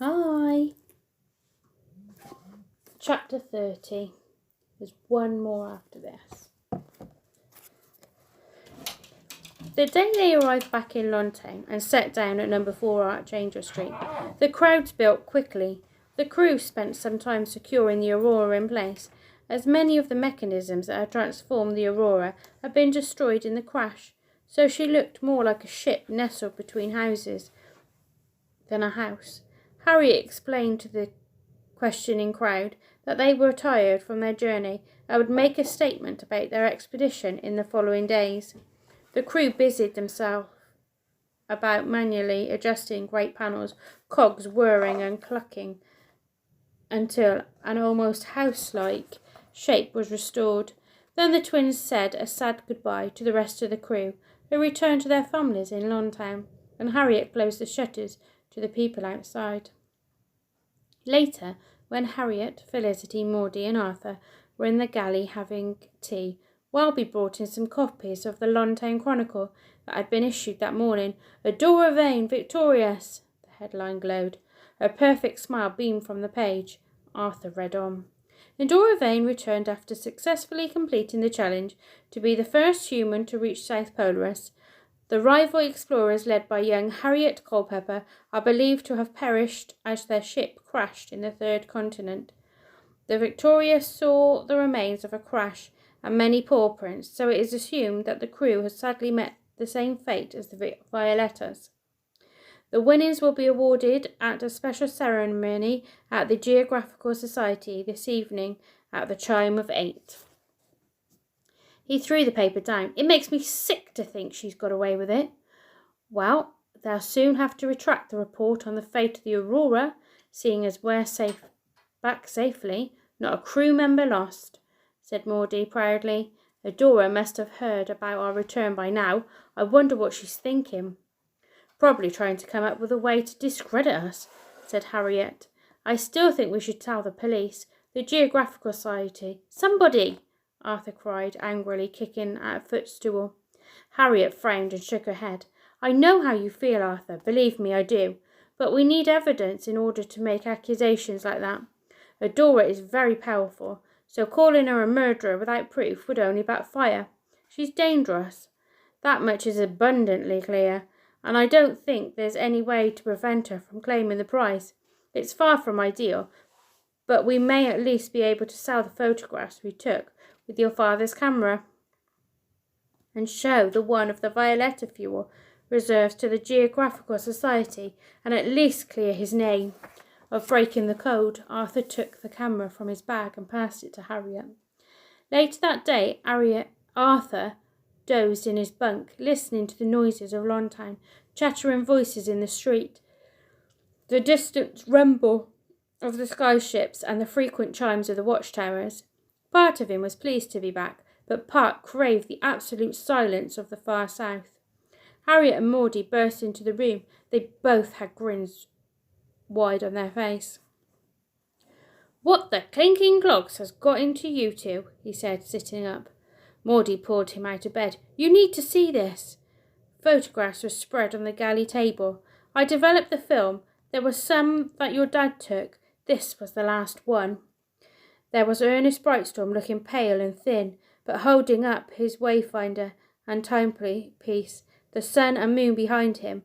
Hi. Chapter 30. There's one more after this. The day they arrived back in Lontown and sat down at number 4 Archangel Street, the crowds built quickly. The crew spent some time securing the Aurora in place, as many of the mechanisms that had transformed the Aurora had been destroyed in the crash, so she looked more like a ship nestled between houses than a house. Harriet explained to the questioning crowd that they were tired from their journey and would make a statement about their expedition in the following days. The crew busied themselves about manually adjusting great panels, cogs whirring and clucking, until an almost house-like shape was restored. Then the twins said a sad goodbye to the rest of the crew, who returned to their families in Lontown, and Harriet closed the shutters to the people outside. Later, when Harriet, Felicity, Maudie and Arthur were in the galley having tea, Welby brought in some copies of the Lontown Chronicle that had been issued that morning. "Adora Vane victorious!" the headline glowed. A perfect smile beamed from the page. Arthur read on. Adora Vane returned after successfully completing the challenge to be the first human to reach South Polaris. The rival explorers, led by young Harriet Culpeper, are believed to have perished as their ship crashed in the third continent. The Victoria saw the remains of a crash and many paw prints, so it is assumed that the crew has sadly met the same fate as the Violettas. The winnings will be awarded at a special ceremony at the Geographical Society this evening at the chime of 8. He threw the paper down. "It makes me sick to think she's got away with it." "Well, they'll soon have to retract the report on the fate of the Aurora, seeing as we're back safely. Not a crew member lost," said Maudie proudly. "Adora must have heard about our return by now. I wonder what she's thinking." "Probably trying to come up with a way to discredit us," said Harriet. "I still think we should tell the police, the Geographical Society. Somebody!" Arthur cried, angrily kicking at a footstool. Harriet frowned and shook her head. "I know how you feel, Arthur. Believe me, I do. But we need evidence in order to make accusations like that. Adora is very powerful, so calling her a murderer without proof would only backfire. She's dangerous. That much is abundantly clear, and I don't think there's any way to prevent her from claiming the prize. It's far from ideal, but we may at least be able to sell the photographs we took with your father's camera and show the one of the Violetta fuel reserves to the Geographical Society, and at least clear his name of breaking the code." Arthur took the camera from his bag and passed it to Harriet. Later that day, Arthur dozed in his bunk, listening to the noises of Lontown, chattering voices in the street, the distant rumble of the skyships and the frequent chimes of the watchtowers. Part of him was pleased to be back, but part craved the absolute silence of the far south. Harriet and Maudie burst into the room. They both had grins wide on their face. "What the clinking clogs has got into you two?" he said, sitting up. Maudie pulled him out of bed. "You need to see this." Photographs were spread on the galley table. "I developed the film. There were some that your dad took. This was the last one." There was Ernest Brightstorm, looking pale and thin, but holding up his wayfinder and timepiece, the sun and moon behind him.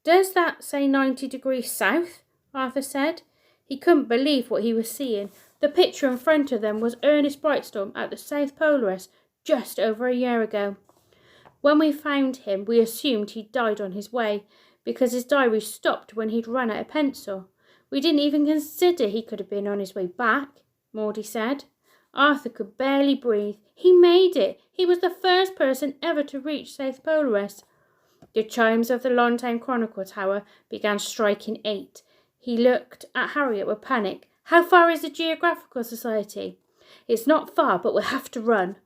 "Does that say 90 degrees south?" Arthur said. He couldn't believe what he was seeing. The picture in front of them was Ernest Brightstorm at the South Polaris just over a year ago. "When we found him, we assumed he'd died on his way, because his diary stopped when he'd run out of pencil. We didn't even consider he could have been on his way back," Maudie said. Arthur could barely breathe. He made it. He was the first person ever to reach South Polaris. The chimes of the Lontown Chronicle Tower began striking 8. He looked at Harriet with panic. "How far is the Geographical Society?" "It's not far, but we'll have to run."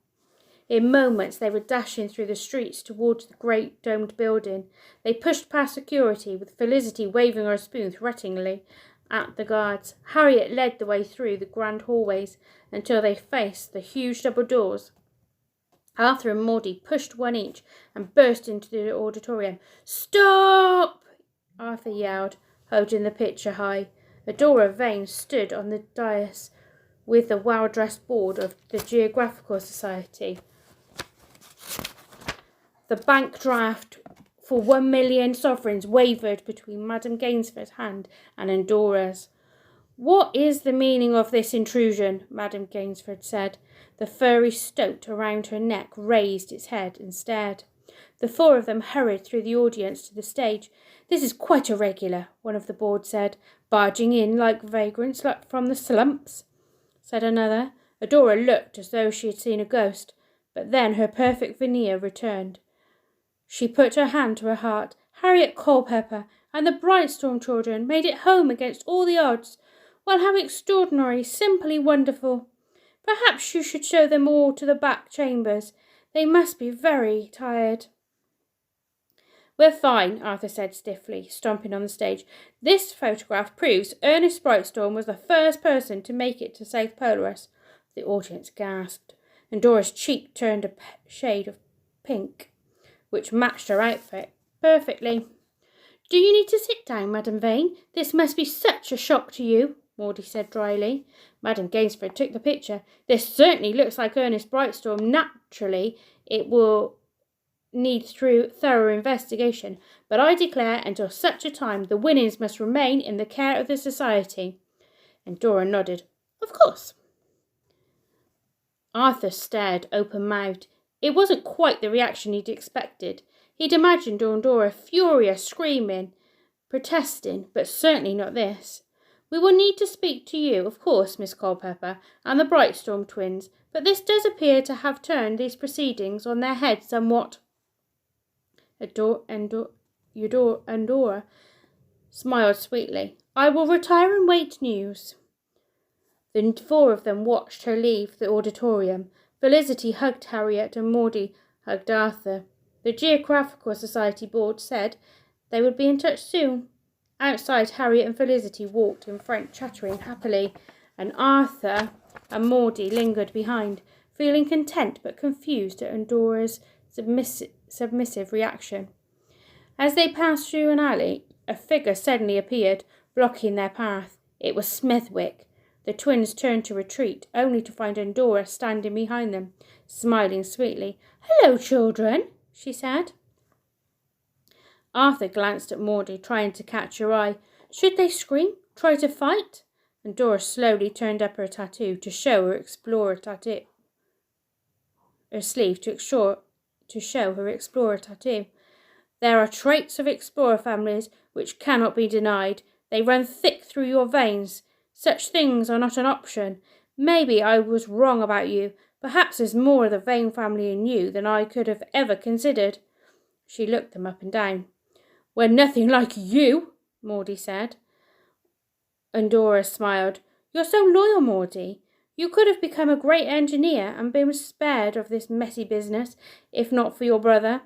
In moments they were dashing through the streets towards the great domed building. They pushed past security, with Felicity waving her spoon threateningly at the guards. Harriet led the way through the grand hallways until they faced the huge double doors. Arthur and Maudie pushed one each and burst into the auditorium. "Stop!" Arthur yelled, holding the picture high. Adora Vane stood on the dais with the well-dressed board of the Geographical Society. The bank draft for 1,000,000 sovereigns wavered between Madame Gainsford's hand and Endora's. "What is the meaning of this intrusion?" Madame Gainsford said. The furry stoat around her neck raised its head and stared. The four of them hurried through the audience to the stage. "This is quite irregular," one of the board said. "Barging in like vagrants from the slumps," said another. Adora looked as though she had seen a ghost, but then her perfect veneer returned. She put her hand to her heart. "Harriet Culpeper and the Brightstorm children made it home against all the odds. Well, how extraordinary, simply wonderful. Perhaps you should show them all to the back chambers. They must be very tired." "We're fine," Arthur said stiffly, stomping on the stage. "This photograph proves Ernest Brightstorm was the first person to make it to South Polaris." The audience gasped, and Dora's cheek turned a shade of pink, which matched her outfit perfectly. "Do you need to sit down, Madame Vane? This must be such a shock to you," Maudie said dryly. Madame Gainsford took the picture. "This certainly looks like Ernest Brightstorm. Naturally, it will need thorough investigation, but I declare until such a time the winnings must remain in the care of the society." And Dora nodded. "Of course." Arthur stared open-mouthed. It wasn't quite the reaction he'd expected. He'd imagined Dora furious, screaming, protesting, but certainly not this. "We will need to speak to you, of course, Miss Culpeper, and the Brightstorm twins, but this does appear to have turned these proceedings on their head somewhat." Dora smiled sweetly. "I will retire and wait news." The four of them watched her leave the auditorium. Felicity hugged Harriet and Maudie hugged Arthur. The Geographical Society board said they would be in touch soon. Outside, Harriet and Felicity walked in front, chattering happily, and Arthur and Maudie lingered behind, feeling content but confused at Dora's submissive reaction. As they passed through an alley, a figure suddenly appeared, blocking their path. It was Smithwick. The twins turned to retreat, only to find Dora standing behind them, smiling sweetly. "Hello, children," she said. Arthur glanced at Maudie, trying to catch her eye. Should they scream? Try to fight? And Dora slowly turned up her tattoo to show her explorer tattoo. Her sleeve to show her explorer tattoo. "There are traits of explorer families which cannot be denied. They run thick through your veins. Such things are not an option. Maybe I was wrong about you. Perhaps there's more of the Vane family in you than I could have ever considered." She looked them up and down. "We're nothing like you," Maudie said. And Dora smiled. "You're so loyal, Maudie. You could have become a great engineer and been spared of this messy business, if not for your brother.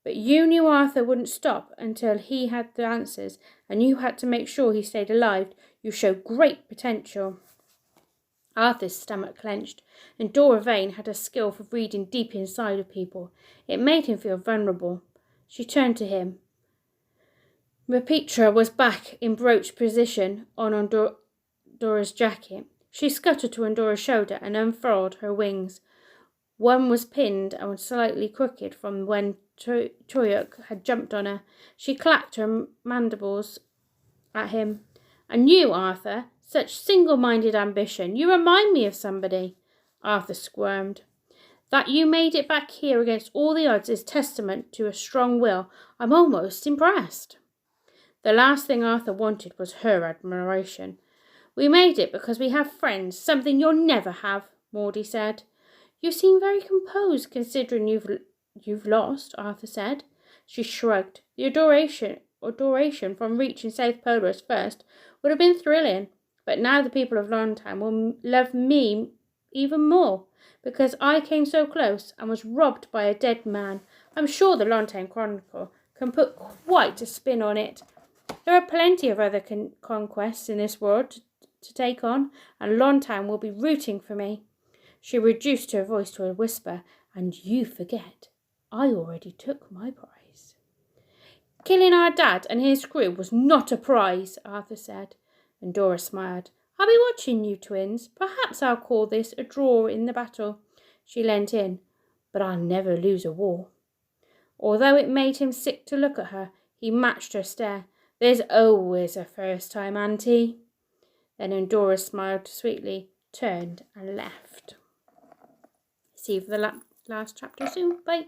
But you knew Arthur wouldn't stop until he had the answers, and you had to make sure he stayed alive. You show great potential." Arthur's stomach clenched, and Dora Vane had a skill for reading deep inside of people. It made him feel vulnerable. She turned to him. Repetra was back in brooch position on Dora's jacket. She scuttled to Dora's shoulder and unfurled her wings. One was pinned and was slightly crooked from when Toyuk had jumped on her. She clacked her mandibles at him. "And you, Arthur, such single-minded ambition. You remind me of somebody." Arthur squirmed. "That you made it back here against all the odds is testament to a strong will. I'm almost impressed." The last thing Arthur wanted was her admiration. "We made it because we have friends, something you'll never have," Maudie said. "You seem very composed considering you've lost," Arthur said. She shrugged. The adoration from reaching South Polaris first would have been thrilling, but now the people of Longtown will love me even more, because I came so close and was robbed by a dead man. I'm sure the Longtown Chronicle can put quite a spin on it. There are plenty of other conquests in this world to take on, and Longtown will be rooting for me." She reduced her voice to a whisper. "And you forget, I already took my prize." "Killing our dad and his crew was not a prize," Arthur said. and Dora smiled. "I'll be watching you twins. Perhaps I'll call this a draw in the battle." She leant in. "But I'll never lose a war." Although it made him sick to look at her, he matched her stare. "There's always a first time, Auntie." Then when Dora smiled sweetly, turned and left. See you for the last chapter soon. Bye.